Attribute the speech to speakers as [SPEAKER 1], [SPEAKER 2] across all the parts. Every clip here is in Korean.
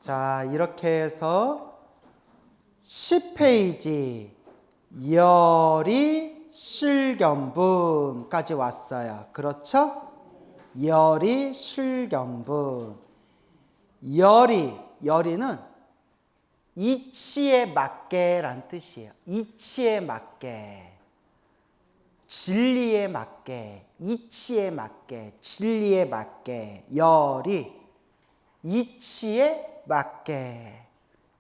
[SPEAKER 1] 자, 이렇게 해서 10페이지 열이 실견분까지 왔어요. 그렇죠? 열이 실견분. 열이는 이치에 맞게란 뜻이에요. 이치에 맞게, 진리에 맞게, 이치에 맞게, 진리에 맞게. 열이 이치에 맞게,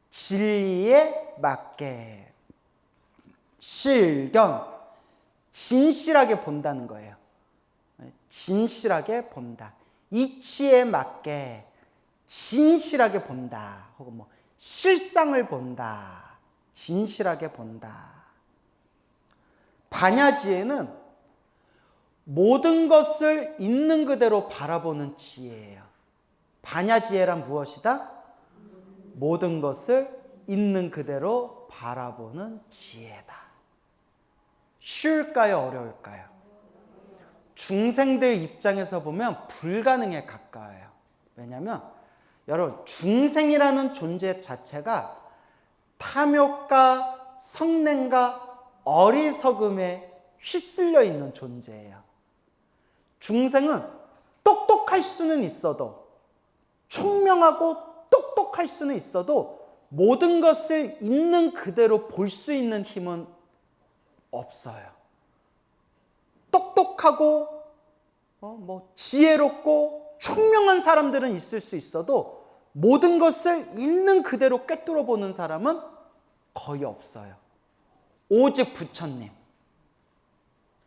[SPEAKER 1] 진리에 맞게. 실견, 진실하게 본다는 거예요. 진실하게 본다. 이치에 맞게 진실하게 본다. 혹은 뭐 실상을 본다. 진실하게 본다. 반야지혜는 모든 것을 있는 그대로 바라보는 지혜예요. 반야지혜란 무엇이다? 모든 것을 있는 그대로 바라보는 지혜다. 쉬울까요? 어려울까요? 중생들 입장에서 보면 불가능에 가까워요. 왜냐하면 여러분, 중생이라는 존재 자체가 탐욕과 성냄과 어리석음에 휩쓸려 있는 존재예요. 중생은 똑똑할 수는 있어도, 총명하고 똑똑할 수는 있어도 모든 것을 있는 그대로 볼 수 있는 힘은 없어요. 똑똑하고 지혜롭고 총명한 사람들은 있을 수 있어도 모든 것을 있는 그대로 꿰뚫어 보는 사람은 거의 없어요. 오직 부처님.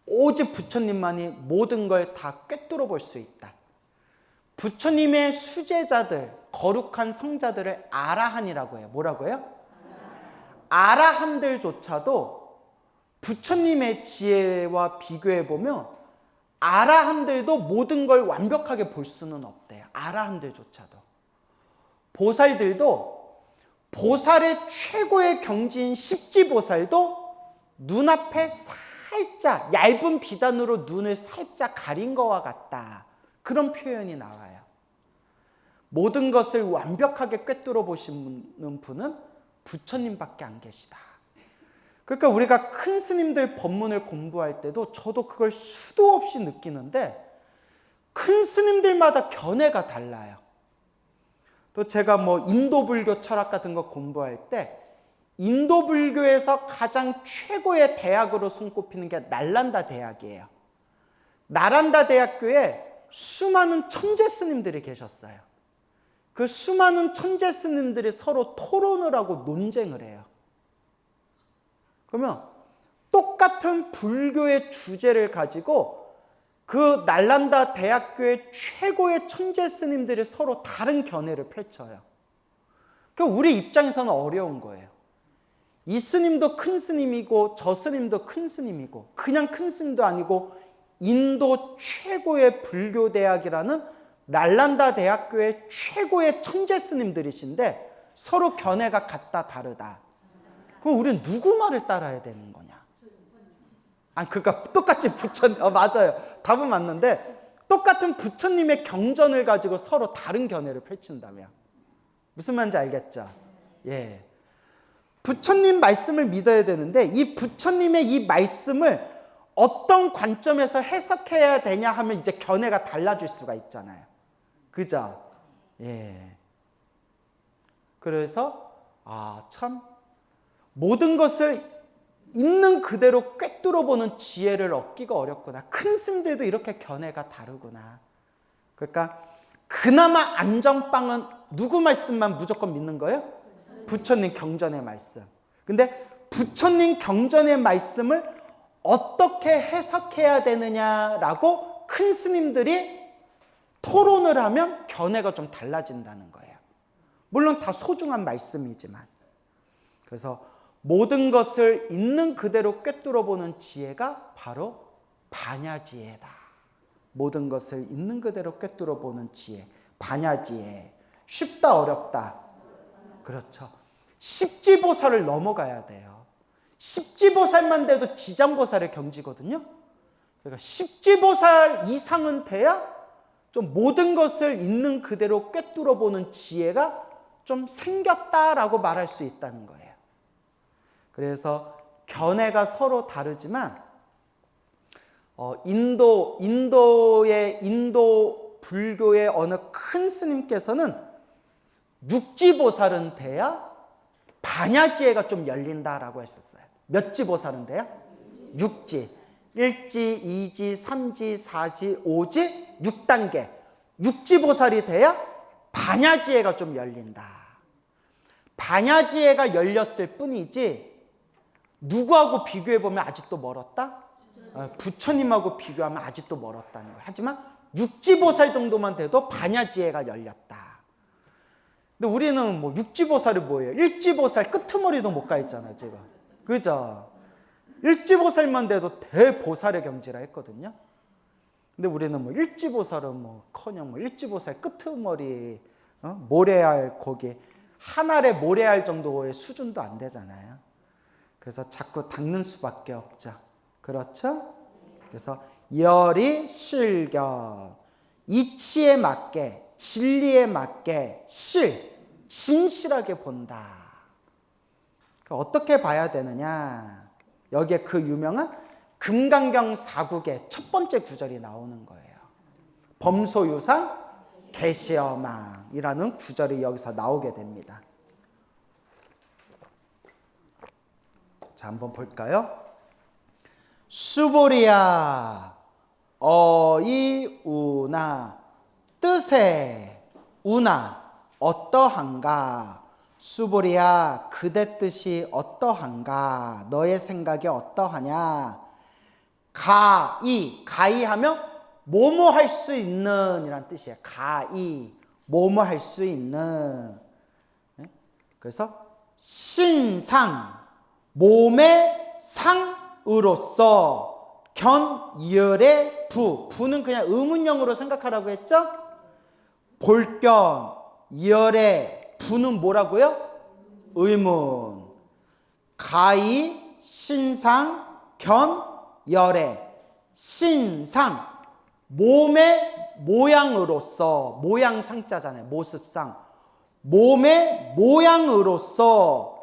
[SPEAKER 1] 오직 부처님만이 모든 걸 다 꿰뚫어 볼 수 있다. 부처님의 수제자들, 거룩한 성자들을 아라한이라고 해요. 뭐라고 해요? 아라한들조차도 부처님의 지혜와 비교해 보면 아라한들도 모든 걸 완벽하게 볼 수는 없대요. 아라한들조차도. 보살들도, 보살의 최고의 경지인 십지보살도 눈앞에 살짝 얇은 비단으로 눈을 살짝 가린 것과 같다. 그런 표현이 나와요. 모든 것을 완벽하게 꿰뚫어 보시는 분은 부처님밖에 안 계시다. 그러니까 우리가 큰 스님들 법문을 공부할 때도 저도 그걸 수도 없이 느끼는데 큰 스님들마다 견해가 달라요. 또 제가 인도 불교 철학 같은 거 공부할 때 인도 불교에서 가장 최고의 대학으로 손꼽히는 게 날란다 대학이에요. 나란다 대학교에 수많은 천재 스님들이 계셨어요. 그 수많은 천재 스님들이 서로 토론을 하고 논쟁을 해요. 그러면 똑같은 불교의 주제를 가지고 그 날란다 대학교의 최고의 천재 스님들이 서로 다른 견해를 펼쳐요. 그러니까 우리 입장에서는 어려운 거예요. 이 스님도 큰 스님이고 저 스님도 큰 스님이고 그냥 큰 스님도 아니고 인도 최고의 불교 대학이라는 날란다 대학교의 최고의 천재 스님들이신데 서로 견해가 같다 다르다. 그럼 우리는 누구 말을 따라야 되는 거냐? 그러니까 똑같이 부처님, 맞아요. 답은 맞는데 똑같은 부처님의 경전을 가지고 서로 다른 견해를 펼친다면 무슨 말인지 알겠죠? 예. 부처님 말씀을 믿어야 되는데 이 부처님의 이 말씀을 어떤 관점에서 해석해야 되냐 하면 이제 견해가 달라질 수가 있잖아요. 그죠? 예. 그래서 참 모든 것을 있는 그대로 꿰뚫어 보는 지혜를 얻기가 어렵구나. 큰 스님들도 이렇게 견해가 다르구나. 그러니까 그나마 안전빵은 누구 말씀만 무조건 믿는 거예요? 부처님 경전의 말씀. 근데 부처님 경전의 말씀을 어떻게 해석해야 되느냐라고 큰 스님들이 토론을 하면 견해가 좀 달라진다는 거예요. 물론 다 소중한 말씀이지만. 그래서 모든 것을 있는 그대로 꿰뚫어 보는 지혜가 바로 반야지혜다. 모든 것을 있는 그대로 꿰뚫어 보는 지혜, 반야지혜. 쉽다 어렵다? 그렇죠. 십지보살을 넘어가야 돼요. 십지보살만 돼도 지장보살의 경지거든요. 그러니까 십지보살 이상은 돼야 좀 모든 것을 있는 그대로 꿰뚫어 보는 지혜가 좀 생겼다라고 말할 수 있다는 거예요. 그래서 견해가 서로 다르지만 인도 불교의 어느 큰 스님께서는 육지보살은 돼야 반야지혜가 좀 열린다라고 했었어요. 몇 지보살은 돼야? 6지. 1지, 2지, 3지, 4지, 5지, 6단계. 6지보살이 돼야 반야지혜가 좀 열린다. 반야지혜가 열렸을 뿐이지 누구하고 비교해보면 아직도 멀었다? 부처님하고 비교하면 아직도 멀었다는 거예요. 하지만 육지보살 정도만 돼도 반야지혜가 열렸다. 근데 우리는 뭐 육지보살이 뭐예요? 일지보살 끄트머리도 못 가 있잖아요, 지금. 그죠? 일지보살만 돼도 대보살의 경지라 했거든요. 근데 우리는 뭐 일지보살은 뭐 커녕 뭐 일지보살 끄트머리, 모래알 거기 한 알에 모래알 정도의 수준도 안 되잖아요. 그래서 자꾸 닦는 수밖에 없죠. 그렇죠? 그래서 열이 실견, 이치에 맞게, 진리에 맞게 진실하게 본다. 어떻게 봐야 되느냐? 여기에 그 유명한 금강경 4국의 첫 번째 구절이 나오는 거예요. 범소유상 개시어망이라는 구절이 여기서 나오게 됩니다. 자, 한번 볼까요? 수보리야 어이우나 뜻에 우나 어떠한가? 수보리야 그대 뜻이 어떠한가? 너의 생각이 어떠하냐? 가이하면 뭐뭐 할 수 있는 이란 뜻이에요. 뭐뭐 할 수 있는. 그래서 신상 몸의 상으로서 견열의 부는 그냥 의문형으로 생각하라고 했죠. 볼견 열의 부는 뭐라고요? 의문. 가히 신상 견 열의 신상 몸의 모양으로서 모양 상자잖아요. 모습상 몸의 모양으로서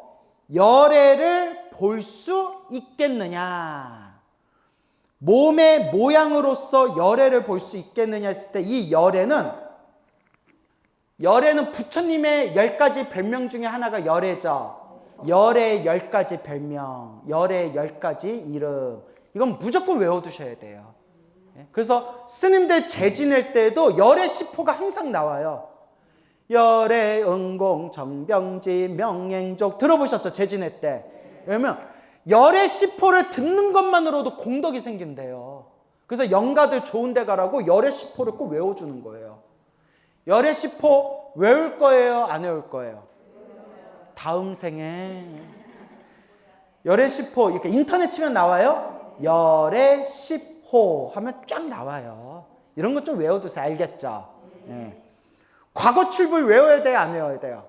[SPEAKER 1] 열애를 볼 수 있겠느냐? 몸의 모양으로서 열애를 볼 수 있겠느냐 했을 때 이 열애는 부처님의 10가지 별명 중에 하나가 열애죠. 열의 10가지 별명, 열의 10가지 이름. 이건 무조건 외워두셔야 돼요. 그래서 스님들 제 지낼 때에도 열의 시포가 항상 나와요. 열의 응공 정병지 명행족 들어보셨죠? 제 지낼 때. 왜냐면 열의 시포를 듣는 것만으로도 공덕이 생긴대요. 그래서 영가들 좋은 데 가라고 열의 시포를 꼭 외워주는 거예요. 열의 시포 외울 거예요? 안 외울 거예요? 다음 생에. 열의 시포 이렇게 인터넷 치면 나와요. 열의 시포 하면 쫙 나와요. 이런 것 좀 외워두세요. 알겠죠? 네. 과거 출불 외워야 돼요? 안 외워야 돼요?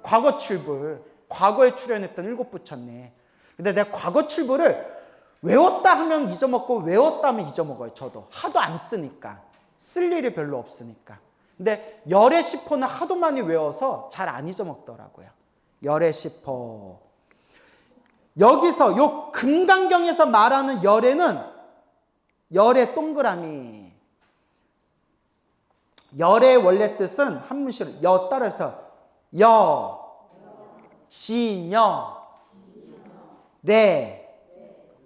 [SPEAKER 1] 과거 출불. 과거에 출연했던 7부처님. 근데 내가 과거 출불을 외웠다 하면 잊어먹고 외웠다 하면 잊어먹어요. 저도. 하도 안 쓰니까. 쓸 일이 별로 없으니까. 근데 열의 시포는 하도 많이 외워서 잘 안 잊어먹더라고요. 열의 시포. 여기서 요 금강경에서 말하는 열애는 열의 동그라미. 열의 원래 뜻은 한문시로 여 따라서 진여,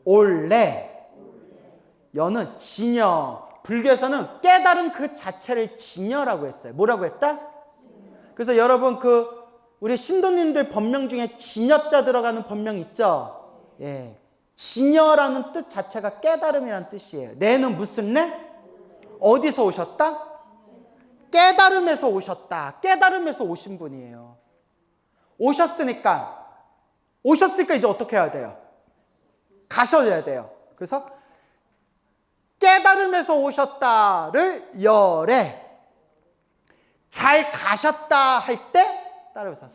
[SPEAKER 1] 올레. 여는 진여. 불교에서는 깨달은 그 자체를 진여라고 했어요. 뭐라고 했다? 그래서 여러분 우리 신도님들 법명 중에 진여자 들어가는 법명 있죠? 예. 진여라는 뜻 자체가 깨달음이라는 뜻이에요. 레는 무슨 레? 어디서 오셨다? 깨달음에서 오셨다. 깨달음에서 오신 분이에요. 오셨으니까 이제 어떻게 해야 돼요? 가셔야 돼요. 그래서 깨달음에서 오셨다를 열에 잘 가셨다 할 때 따라해서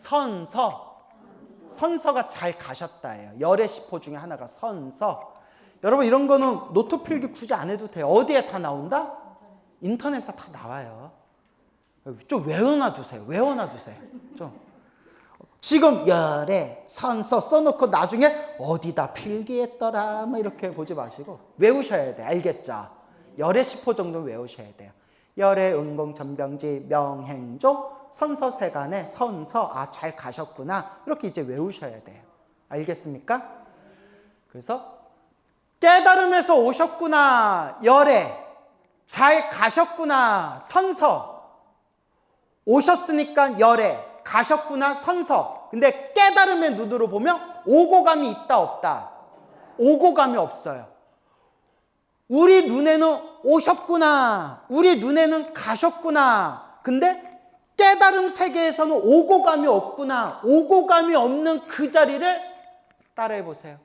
[SPEAKER 1] 선서가 잘 가셨다예요. 열의 시포 중에 하나가 선서. 여러분 이런 거는 노트 필기 굳이 안 해도 돼요. 어디에 다 나온다? 인터넷에 다 나와요. 좀 외워놔두세요. 좀 지금 열애, 선서 써놓고 나중에 어디다 필기했더라 뭐 이렇게 보지 마시고 외우셔야 돼. 알겠죠? 열애 10호 정도는 외우셔야 돼요. 열애, 은공, 전병지, 명행조, 선서, 세간에 선서, 아, 잘 가셨구나. 이렇게 이제 외우셔야 돼요. 알겠습니까? 그래서 깨달음에서 오셨구나. 열애, 잘 가셨구나. 선서, 오셨으니까 열애, 가셨구나. 선서. 근데 깨달음의 눈으로 보면 오고 감이 있다 없다? 오고 감이 없어요. 우리 눈에는 오셨구나. 우리 눈에는 가셨구나. 근데 깨달음 세계에서는 오고 감이 없구나. 오고 감이 없는 그 자리를 따라해 보세요.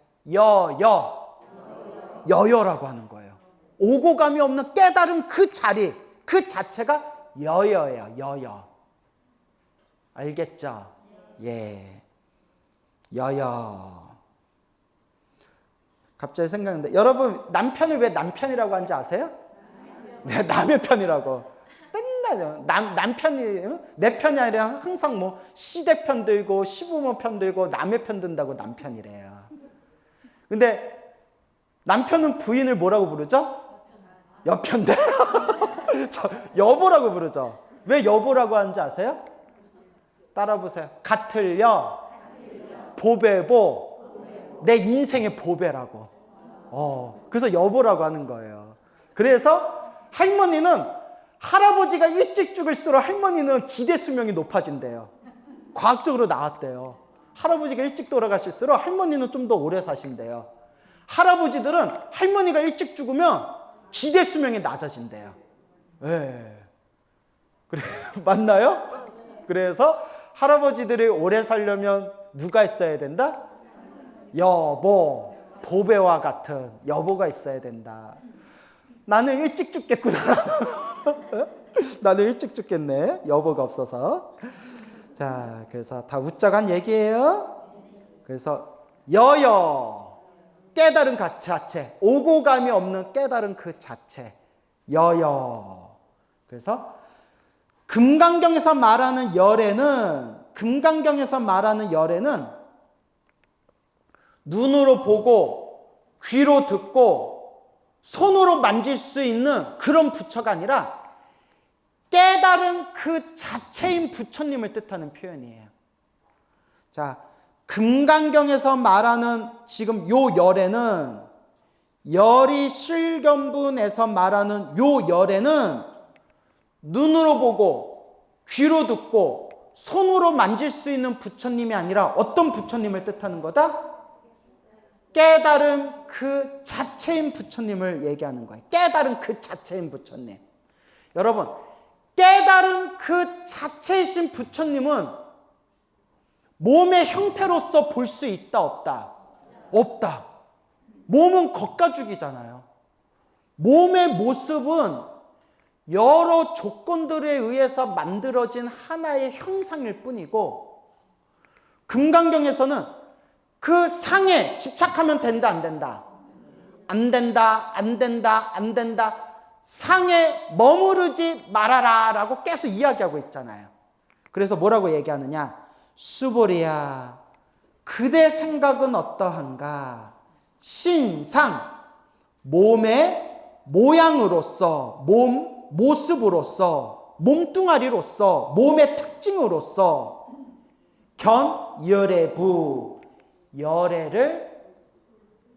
[SPEAKER 1] 여여라고 하는 거예요. 오고 감이 없는 깨달음 그 자리, 그 자체가 여여예요. 여여. 알겠죠? 예. 여여. 갑자기 생각나는데 여러분 남편을 왜 남편이라고 하는지 아세요? 네, 남의 편이라고. 맨날 남편이 내 편이 아니라 항상 뭐 시댁 편 들고 시부모 편 들고 남의 편 든다고 남편이래요. 근데 남편은 부인을 뭐라고 부르죠? 여편데. 저 여보라고 부르죠. 왜 여보라고 하는지 아세요? 따라 보세요. 같을여, 보배보, 내 인생의 보배라고. 그래서 여보라고 하는 거예요. 그래서 할머니는 할아버지가 일찍 죽을수록 할머니는 기대 수명이 높아진대요. 과학적으로 나왔대요. 할아버지가 일찍 돌아가실수록 할머니는 좀 더 오래 사신대요. 할아버지들은 할머니가 일찍 죽으면 기대 수명이 낮아진대요. 네. 그래, 맞나요? 그래서 할아버지들이 오래 살려면 누가 있어야 된다? 여보, 보배와 같은 여보가 있어야 된다. 나는 일찍 죽겠구나. 나는 일찍 죽겠네. 여보가 없어서. 자, 그래서 다 웃자간 얘기예요. 그래서 여여, 깨달은 그 자체, 오고 감이 없는 깨달은 그 자체, 여여. 그래서 금강경에서 말하는 열애는 눈으로 보고 귀로 듣고 손으로 만질 수 있는 그런 부처가 아니라 깨달은 그 자체인 부처님을 뜻하는 표현이에요. 자, 금강경에서 말하는 지금 요 열애는, 열이 실견분에서 말하는 요 열애는 눈으로 보고 귀로 듣고 손으로 만질 수 있는 부처님이 아니라 어떤 부처님을 뜻하는 거다? 깨달은 그 자체인 부처님을 얘기하는 거예요. 깨달은 그 자체인 부처님. 여러분, 깨달은 그 자체이신 부처님은 몸의 형태로서 볼 수 있다 없다? 없다. 몸은 겉가죽이잖아요. 몸의 모습은 여러 조건들에 의해서 만들어진 하나의 형상일 뿐이고, 금강경에서는 그 상에 집착하면 된다 안 된다? 안 된다, 안 된다, 안 된다. 상에 머무르지 말아라 라고 계속 이야기하고 있잖아요. 그래서 뭐라고 얘기하느냐? 수보리야, 그대 생각은 어떠한가? 신상, 몸의 모양으로서, 모습으로서, 몸뚱아리로서, 몸의 특징으로서 견열애부, 열애를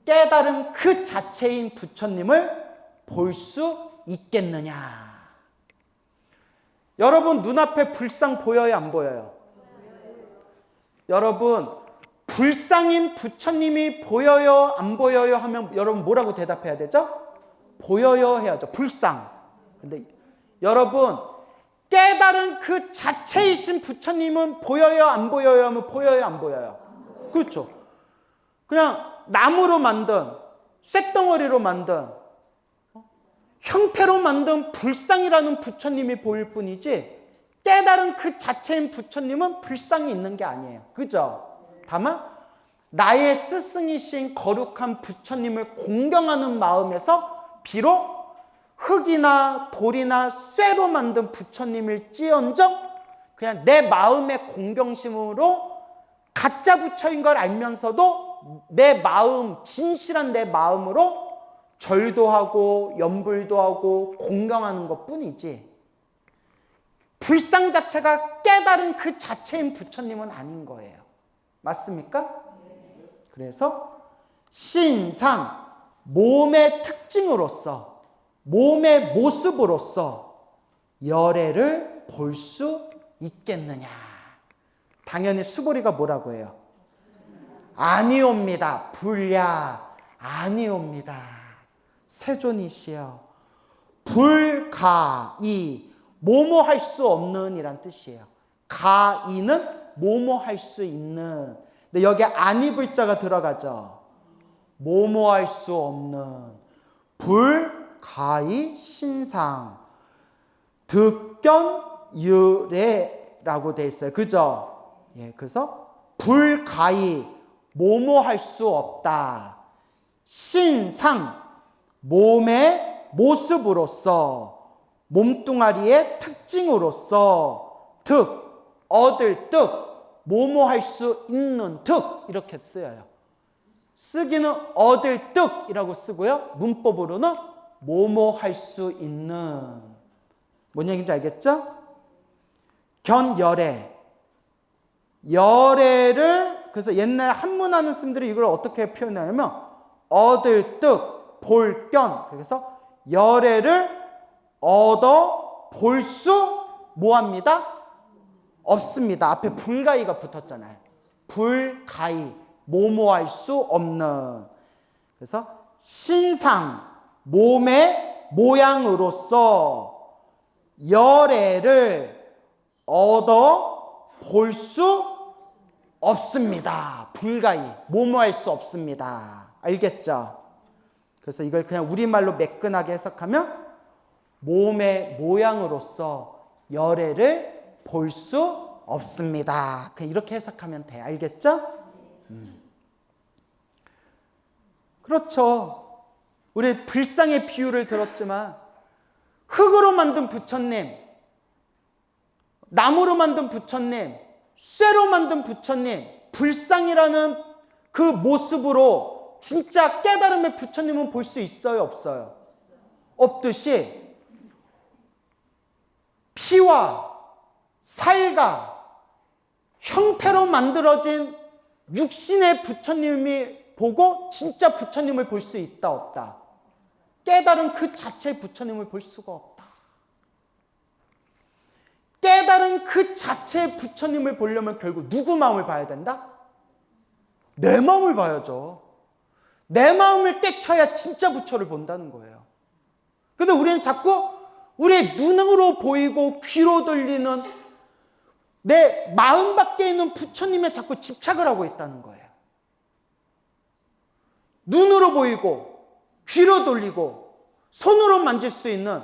[SPEAKER 1] 깨달은 그 자체인 부처님을 볼 수 있겠느냐? 여러분 눈앞에 불상 보여요 안 보여요? 여러분 불상인 부처님이 보여요 안 보여요 하면 여러분 뭐라고 대답해야 되죠? 보여요 해야죠. 불상. 근데 여러분 깨달은 그 자체이신 부처님은 보여요 안 보여요 하면 보여요 안 보여요? 그렇죠. 그냥 나무로 만든 쇳덩어리로 만든 형태로 만든 불상이라는 부처님이 보일 뿐이지 깨달은 그 자체인 부처님은 불상이 있는 게 아니에요. 그죠? 다만 나의 스승이신 거룩한 부처님을 공경하는 마음에서 비록 흙이나 돌이나 쇠로 만든 부처님일지언정 그냥 내 마음의 공경심으로 가짜 부처인 걸 알면서도 내 마음, 진실한 내 마음으로 절도 하고 염불도 하고 공경하는 것뿐이지 불상 자체가 깨달은 그 자체인 부처님은 아닌 거예요. 맞습니까? 그래서 신상, 몸의 특징으로서, 몸의 모습으로서 열애를 볼 수 있겠느냐. 당연히 수보리가 뭐라고 해요? 아니옵니다. 불야 아니옵니다. 세존이시여 불가이 뭐뭐할 수 없는 이란 뜻이에요. 가이는 뭐뭐할 수 있는. 근데 여기에 아니 불자가 들어가죠. 뭐뭐할 수 없는 불가이 신상 득견 유래라고 돼 있어요. 그죠? 예, 그래서 불가이 뭐뭐할 수 없다. 신상 몸의 모습으로서 몸뚱아리의 특징으로서 득 얻을 득 뭐뭐할 수 있는 득 이렇게 쓰여요. 쓰기는 얻을 득이라고 쓰고요. 문법으로는 뭐뭐할 수 있는. 뭔 얘기인지 알겠죠? 견열애. 열애를 그래서 옛날 한문하는 스님들이 이걸 어떻게 표현하냐면 얻을 득, 볼 견. 그래서 열애를 얻어 볼 수 뭐합니다? 없습니다. 앞에 불가이가 붙었잖아요. 불가이 뭐뭐할 수 없는. 그래서 신상 몸의 모양으로서 열애를 얻어 볼 수 없습니다. 불가이 뭐뭐할 수 없습니다. 알겠죠? 그래서 이걸 그냥 우리말로 매끈하게 해석하면 몸의 모양으로서 열애를 볼 수 없습니다. 그냥 이렇게 해석하면 돼. 알겠죠? 그렇죠. 우리 불상의 비유를 들었지만 흙으로 만든 부처님, 나무로 만든 부처님, 쇠로 만든 부처님, 불상이라는 그 모습으로 진짜 깨달음의 부처님은 볼 수 있어요? 없어요? 없듯이 피와 살과 형태로 만들어진 육신의 부처님이 보고 진짜 부처님을 볼 수 있다 없다? 깨달은 그 자체의 부처님을 볼 수가 없다. 깨달은 그 자체의 부처님을 보려면 결국 누구 마음을 봐야 된다? 내 마음을 봐야죠. 내 마음을 깨쳐야 진짜 부처를 본다는 거예요. 근데 우리는 자꾸 우리의 눈으로 보이고 귀로 들리는 내 마음 밖에 있는 부처님에 자꾸 집착을 하고 있다는 거예요. 눈으로 보이고 귀로 들리고 손으로 만질 수 있는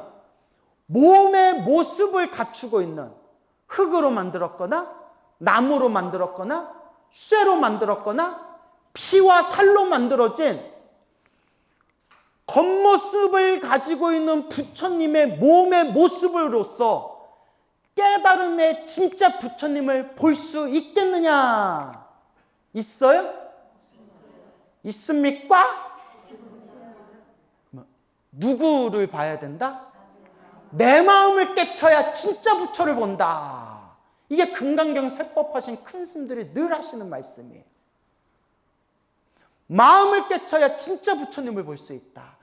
[SPEAKER 1] 몸의 모습을 갖추고 있는 흙으로 만들었거나 나무로 만들었거나 쇠로 만들었거나 피와 살로 만들어진 겉모습을 가지고 있는 부처님의 몸의 모습으로서 깨달음의 진짜 부처님을 볼 수 있겠느냐? 있어요? 있습니까? 누구를 봐야 된다? 내 마음을 깨쳐야 진짜 부처를 본다. 이게 금강경 세법하신 큰 스님들이 늘 하시는 말씀이에요. 마음을 깨쳐야 진짜 부처님을 볼 수 있다.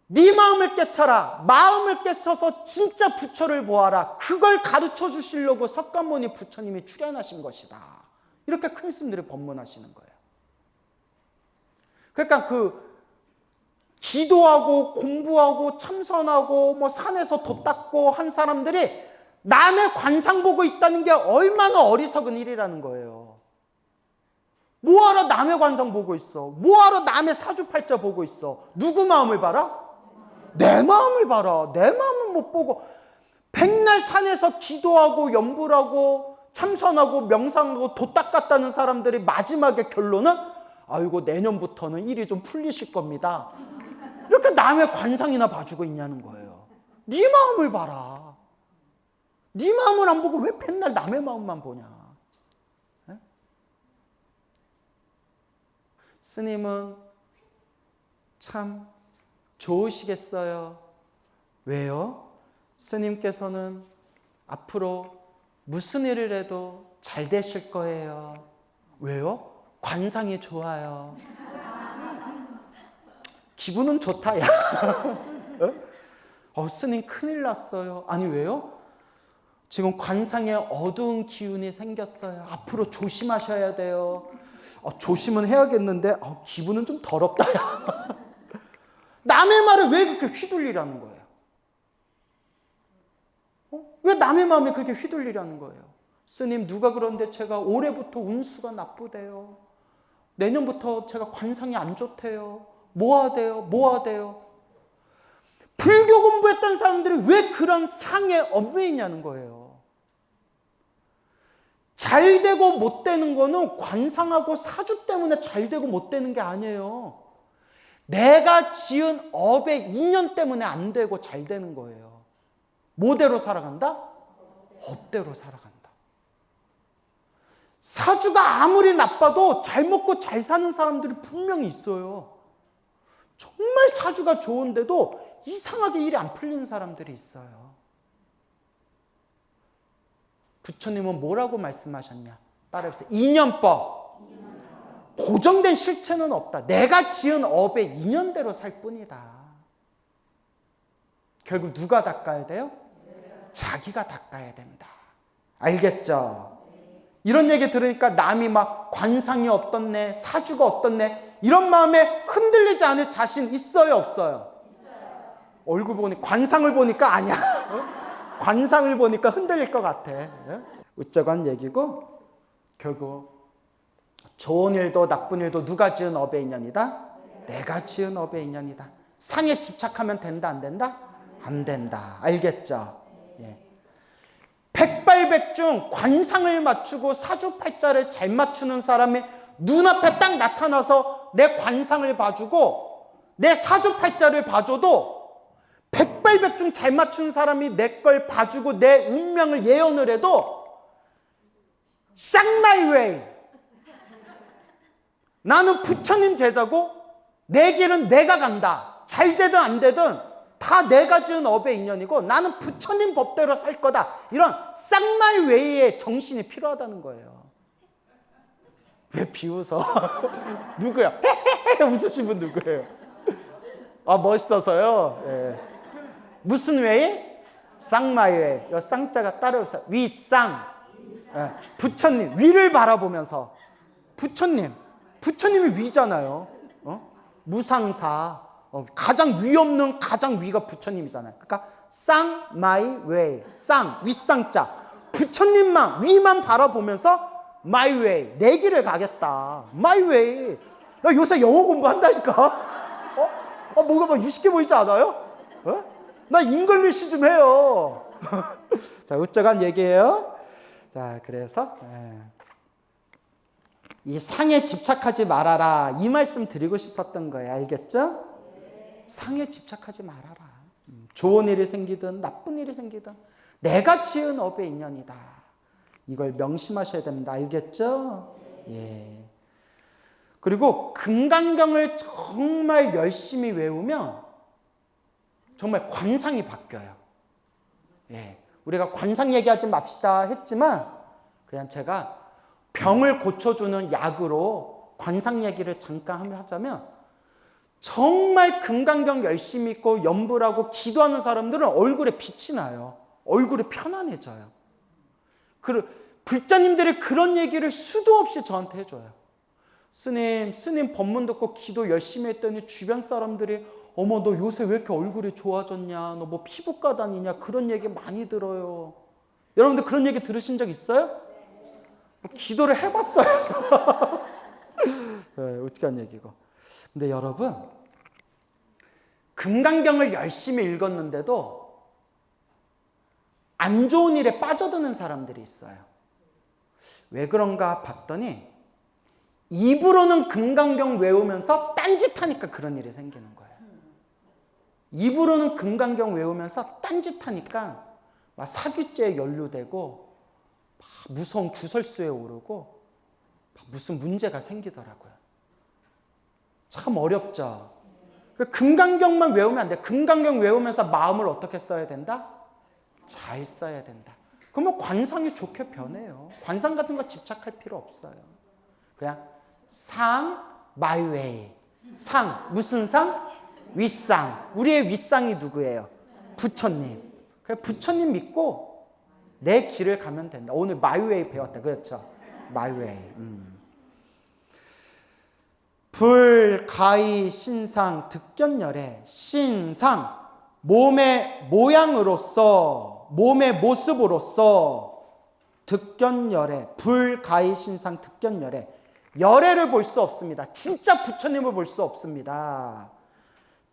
[SPEAKER 1] 네 마음을 깨쳐라. 마음을 깨쳐서 진짜 부처를 보아라. 그걸 가르쳐 주시려고 석가모니 부처님이 출연하신 것이다. 이렇게 큰 스님들이 법문하시는 거예요. 그러니까 그 기도하고 공부하고 참선하고 뭐 산에서 돛 닦고 한 사람들이 남의 관상 보고 있다는 게 얼마나 어리석은 일이라는 거예요. 뭐하러 남의 관상 보고 있어? 뭐하러 남의 사주팔자 보고 있어? 누구 마음을 봐라? 내 마음을 봐라. 내 마음은 못 보고 백날 산에서 기도하고 염불하고 참선하고 명상하고 돛 닦았다는 사람들이 마지막에 결론은 아이고 내년부터는 일이 좀 풀리실 겁니다. 이렇게 남의 관상이나 봐주고 있냐는 거예요. 네 마음을 봐라. 네 마음을 안 보고 왜 맨날 남의 마음만 보냐. 네? 스님은 참 좋으시겠어요. 왜요? 스님께서는 앞으로 무슨 일을 해도 잘 되실 거예요. 왜요? 관상이 좋아요. 기분은 좋다, 야. 스님 큰일 났어요. 아니, 왜요? 지금 관상에 어두운 기운이 생겼어요. 앞으로 조심하셔야 돼요. 조심은 해야겠는데 기분은 좀 더럽다, 야. 남의 말을 왜 그렇게 휘둘리라는 거예요? 왜 남의 마음에 그렇게 휘둘리라는 거예요? 스님, 누가 그런데 제가 올해부터 운수가 나쁘대요. 내년부터 제가 관상이 안 좋대요. 뭐 하대요? 불교 공부했던 사람들이 왜 그런 상에 얽매이냐는 거예요. 잘 되고 못 되는 거는 관상하고 사주 때문에 잘 되고 못 되는 게 아니에요. 내가 지은 업의 인연 때문에 안 되고 잘 되는 거예요. 뭐대로 살아간다? 업대로 살아간다. 사주가 아무리 나빠도 잘 먹고 잘 사는 사람들이 분명히 있어요. 정말 사주가 좋은데도 이상하게 일이 안 풀리는 사람들이 있어요. 부처님은 뭐라고 말씀하셨냐? 따라해보세요. 인연법. 고정된 실체는 없다. 내가 지은 업의 인연대로 살 뿐이다. 결국 누가 닦아야 돼요? 자기가 닦아야 된다. 알겠죠? 이런 얘기 들으니까 남이 막 관상이 어떻네, 사주가 어떻네, 이런 마음에 흔들리지 않을 자신 있어요, 없어요? 얼굴 보니, 관상을 보니까 아니야. 관상을 보니까 흔들릴 것 같아. 우쩍한 얘기고, 결국 좋은 일도 나쁜 일도 누가 지은 업의 인연이다? 내가 지은 업의 인연이다. 상에 집착하면 된다, 안 된다? 안 된다. 알겠죠? 예. 백발백중 관상을 맞추고 사주팔자를 잘 맞추는 사람이 눈앞에 딱 나타나서 내 관상을 봐주고 내 사주팔자를 봐줘도 백발백중 잘 맞춘 사람이 내 걸 봐주고 내 운명을 예언을 해도 쌍 마이 웨이, 나는 부처님 제자고 내 길은 내가 간다. 잘 되든 안 되든 다 내가 지은 업의 인연이고 나는 부처님 법대로 살 거다. 이런 쌍말웨이의 정신이 필요하다는 거예요. 왜 비웃어? 누구야? 웃으신 분 누구예요? 멋있어서요. 예. 무슨 웨이? 쌍마웨이. 이 쌍자가 따라오세요. 위쌍. 예. 부처님 위를 바라보면서 부처님이 위잖아요. 무상사. 가장 위 없는 가장 위가 부처님이잖아요. 그러니까 쌍마이웨이, 쌍, 윗쌍자. 부처님만, 위만 바라보면서 my way, 내 길을 가겠다. my way. 나 요새 영어 공부한다니까. 뭐가 막 유식해 보이지 않아요? 나 잉글리시 좀 해요. 자, 우쩍한 얘기예요. 자, 그래서 이 상에 집착하지 말아라. 이 말씀 드리고 싶었던 거예요. 알겠죠? 상에 집착하지 말아라. 좋은 일이 생기든 나쁜 일이 생기든 내가 지은 업의 인연이다. 이걸 명심하셔야 됩니다. 알겠죠? 예. 그리고 금강경을 정말 열심히 외우면 정말 관상이 바뀌어요. 예. 우리가 관상 얘기하지 맙시다 했지만 그냥 제가 병을 고쳐주는 약으로 관상 얘기를 잠깐 하자면 정말 금강경 열심히 읽고 염불하고 기도하는 사람들은 얼굴에 빛이 나요. 얼굴이 편안해져요. 불자님들이 그런 얘기를 수도 없이 저한테 해줘요. 스님 법문 듣고 기도 열심히 했더니 주변 사람들이 어머 너 요새 왜 이렇게 얼굴이 좋아졌냐, 너 뭐 피부과 다니냐, 그런 얘기 많이 들어요. 여러분들 그런 얘기 들으신 적 있어요? 기도를 해봤어요. 네, 웃긴 얘기고. 근데 여러분, 금강경을 열심히 읽었는데도 안 좋은 일에 빠져드는 사람들이 있어요. 왜 그런가 봤더니 입으로는 금강경 외우면서 딴짓하니까 그런 일이 생기는 거예요. 입으로는 금강경 외우면서 딴짓하니까 막 사귀죄에 연루되고 막 무서운 구설수에 오르고 막 무슨 문제가 생기더라고요. 참 어렵죠. 그 금강경만 외우면 안 돼. 금강경 외우면서 마음을 어떻게 써야 된다? 잘 써야 된다. 그러면 관상이 좋게 변해요. 관상 같은 거 집착할 필요 없어요. 그냥 상, my way. 상, 무슨 상? 윗상. 우리의 윗상이 누구예요? 부처님. 부처님 믿고 내 길을 가면 된다. 오늘 my way 배웠다. 그렇죠? my way. 불, 가히, 신상, 득견열애. 신상, 몸의 모양으로서, 몸의 모습으로서 득견열애. 불, 가히, 신상, 득견열애. 열애를 볼 수 없습니다. 진짜 부처님을 볼 수 없습니다.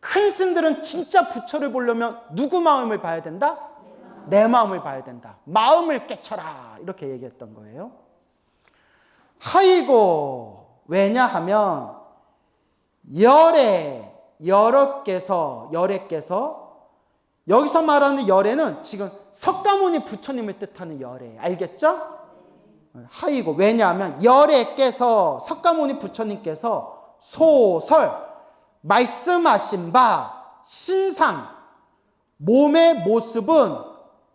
[SPEAKER 1] 큰 스님들은 진짜 부처를 보려면 누구 마음을 봐야 된다? 내 마음을 봐야 된다. 마음을 깨쳐라. 이렇게 얘기했던 거예요. 하이고, 왜냐하면 열애께서 여기서 말하는 열애는 지금 석가모니 부처님을 뜻하는 열애예요. 알겠죠? 하이고, 왜냐하면 열애께서, 석가모니 부처님께서 소설 말씀하신 바 신상, 몸의 모습은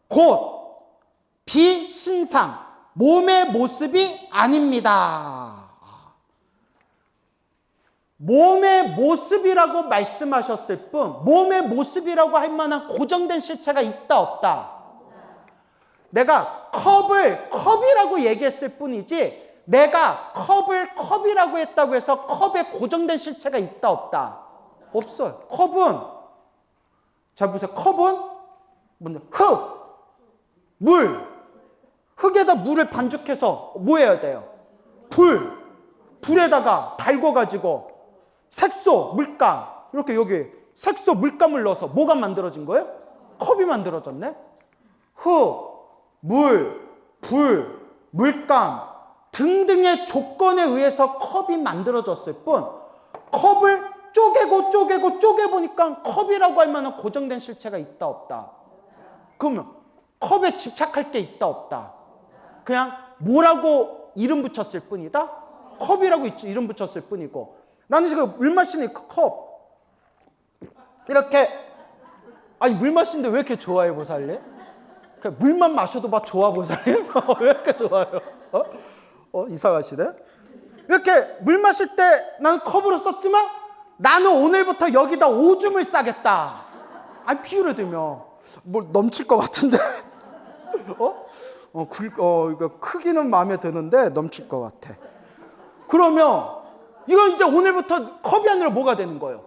[SPEAKER 1] 곧 비신상, 몸의 모습이 아닙니다. 몸의 모습이라고 말씀하셨을 뿐 몸의 모습이라고 할 만한 고정된 실체가 있다 없다? 내가 컵을 컵이라고 얘기했을 뿐이지 내가 컵을 컵이라고 했다고 해서 컵에 고정된 실체가 있다 없다? 없어요. 컵은, 자 보세요. 컵은 뭔데? 흙, 물, 흙에다 물을 반죽해서 뭐 해야 돼요? 불에다가 달궈가지고 색소, 물감, 이렇게 여기 색소, 물감을 넣어서 뭐가 만들어진 거예요? 컵이 만들어졌네? 흙, 물, 불, 물감 등등의 조건에 의해서 컵이 만들어졌을 뿐 컵을 쪼개보니까 컵이라고 할 만한 고정된 실체가 있다 없다? 그러면 컵에 집착할 게 있다 없다? 그냥 뭐라고 이름 붙였을 뿐이다? 컵이라고 이름 붙였을 뿐이고 나는 지금 물 마시는 컵 이렇게 아니 물 마시는데 왜 이렇게 좋아해 보살님? 물만 마셔도 막 좋아 보살님? 왜 이렇게 좋아요? 이상하시네? 이렇게 물 마실 때 나는 컵으로 썼지만 나는 오늘부터 여기다 오줌을 싸겠다. 아니 비유를 들면 뭘 넘칠 것 같은데 이거 크기는 마음에 드는데 넘칠 것 같아. 그러면 이건 이제 오늘부터 컵이 아니라 뭐가 되는 거예요?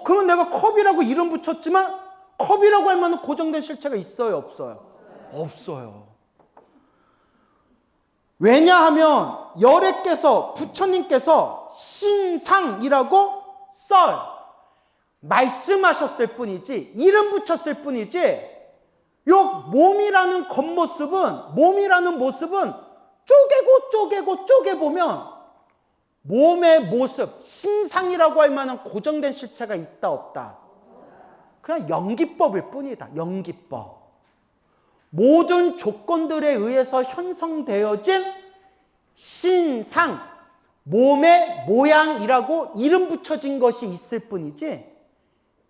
[SPEAKER 1] 그러면 내가 컵이라고 이름 붙였지만 컵이라고 할 만한 고정된 실체가 있어요 없어요? 없어요. 왜냐하면 열애께서 부처님께서 신상이라고 말씀하셨을 뿐이지 이름 붙였을 뿐이지 요 몸이라는 겉모습은 몸이라는 모습은 쪼개보면 몸의 모습 신상이라고 할 만한 고정된 실체가 있다 없다? 그냥 연기법일 뿐이다. 연기법. 모든 조건들에 의해서 형성되어진 신상, 몸의 모양이라고 이름 붙여진 것이 있을 뿐이지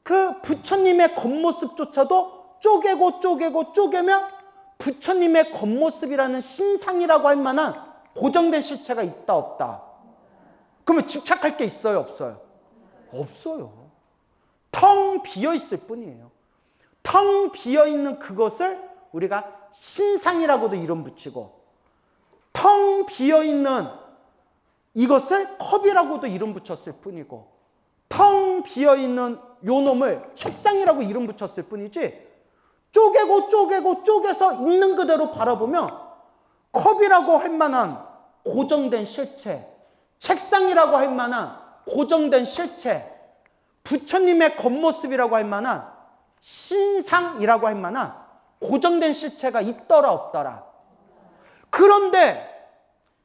[SPEAKER 1] 그 부처님의 겉모습조차도 쪼개면 부처님의 겉모습이라는 신상이라고 할 만한 고정된 실체가 있다 없다? 그러면 집착할 게 있어요 없어요? 없어요. 텅 비어 있을 뿐이에요. 텅 비어 있는 그것을 우리가 신상이라고도 이름 붙이고 텅 비어 있는 이것을 컵이라고도 이름 붙였을 뿐이고 텅 비어 있는 요 놈을 책상이라고 이름 붙였을 뿐이지 쪼개서 있는 그대로 바라보면 컵이라고 할 만한 고정된 실체, 책상이라고 할 만한 고정된 실체, 부처님의 겉모습이라고 할 만한 신상이라고 할 만한 고정된 실체가 있더라 없더라? 그런데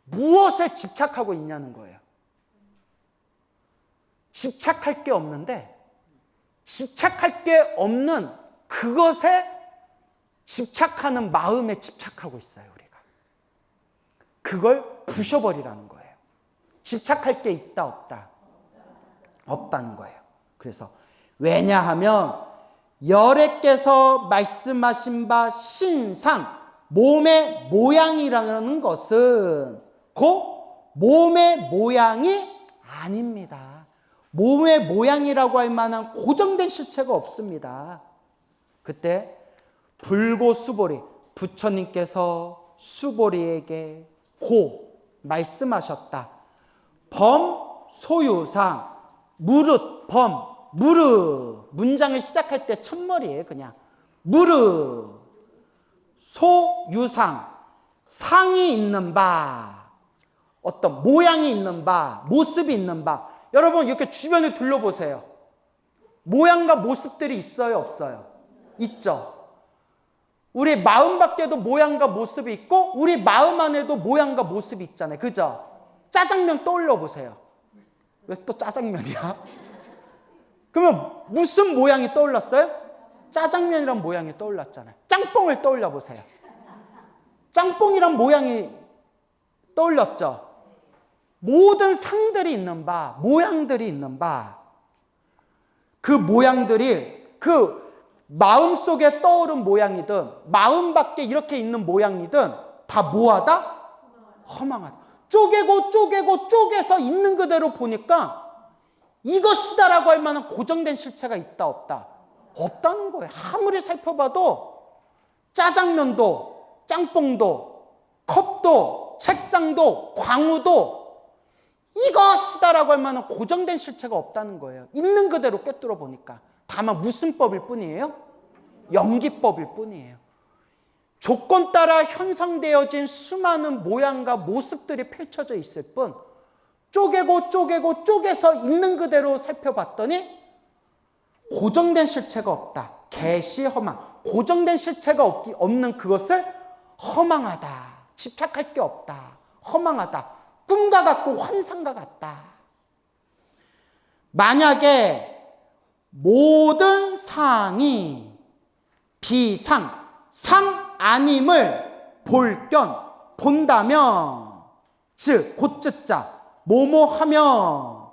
[SPEAKER 1] 무엇에 집착하고 있냐는 거예요. 집착할 게 없는데 집착할 게 없는 그것에 집착하는 마음에 집착하고 있어요 우리가. 그걸 부셔버리라는 거예요. 집착할 게 있다 없다? 없다는 거예요. 그래서 왜냐하면 열애께서 말씀하신 바 신상, 몸의 모양이라는 것은 곧 몸의 모양이 아닙니다. 몸의 모양이라고 할 만한 고정된 실체가 없습니다. 그때 불고 수보리, 부처님께서 수보리에게 고 말씀하셨다. 범 소유상, 무릇 범, 무릇 문장을 시작할 때 첫머리에 그냥 무릇 소유상, 상이 있는 바, 어떤 모양이 있는 바, 모습이 있는 바. 여러분 이렇게 주변을 둘러보세요. 모양과 모습들이 있어요, 없어요? 있죠. 우리 마음 밖에도 모양과 모습이 있고 우리 마음 안에도 모양과 모습이 있잖아요. 그죠? 짜장면 떠올려 보세요. 왜 또 짜장면이야? 그러면 무슨 모양이 떠올랐어요? 짜장면이란 모양이 떠올랐잖아요. 짬뽕을 떠올려 보세요. 짬뽕이란 모양이 떠올렸죠. 모든 상들이 있는 바, 모양들이 있는 바, 그 모양들이 그 마음속에 떠오른 모양이든 마음 밖에 이렇게 있는 모양이든 다 뭐하다? 허망하다. 쪼개고 쪼개고 쪼개서 있는 그대로 보니까 이것이다라고 할 만한 고정된 실체가 있다 없다? 없다는 거예요. 아무리 살펴봐도 짜장면도 짬뽕도 컵도 책상도 광우도 이것이다라고 할 만한 고정된 실체가 없다는 거예요. 있는 그대로 꿰뚫어 보니까. 다만 무슨 법일 뿐이에요? 연기법일 뿐이에요. 조건 따라 형성되어진 수많은 모양과 모습들이 펼쳐져 있을 뿐 쪼개고 쪼개고 쪼개서 있는 그대로 살펴봤더니 고정된 실체가 없다. 개시 허망. 고정된 실체가 없는 그것을 허망하다. 집착할 게 없다. 허망하다. 꿈과 같고 환상과 같다. 만약에 모든 상이 비상, 상 아님을 본다면 즉 곧즉자 뭐뭐하면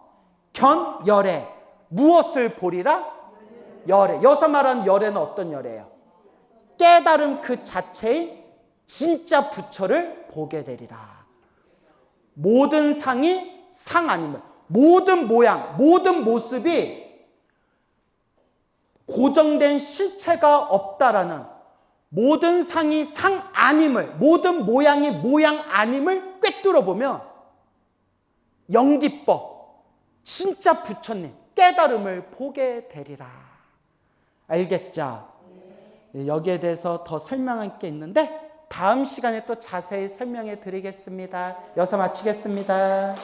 [SPEAKER 1] 견열애 무엇을 보리라? 열애. 여기서 말하는 열애는 어떤 열애예요? 깨달음 그 자체인 진짜 부처를 보게 되리라. 모든 상이 상 아님을, 모든 모양, 모든 모습이 고정된 실체가 없다라는, 모든 상이 상 아님을, 모든 모양이 모양 아님을 꿰뚫어 보면 연기법, 진짜 부처님, 깨달음을 보게 되리라. 알겠죠? 여기에 대해서 더 설명할 게 있는데 다음 시간에 또 자세히 설명해 드리겠습니다. 여기서 마치겠습니다.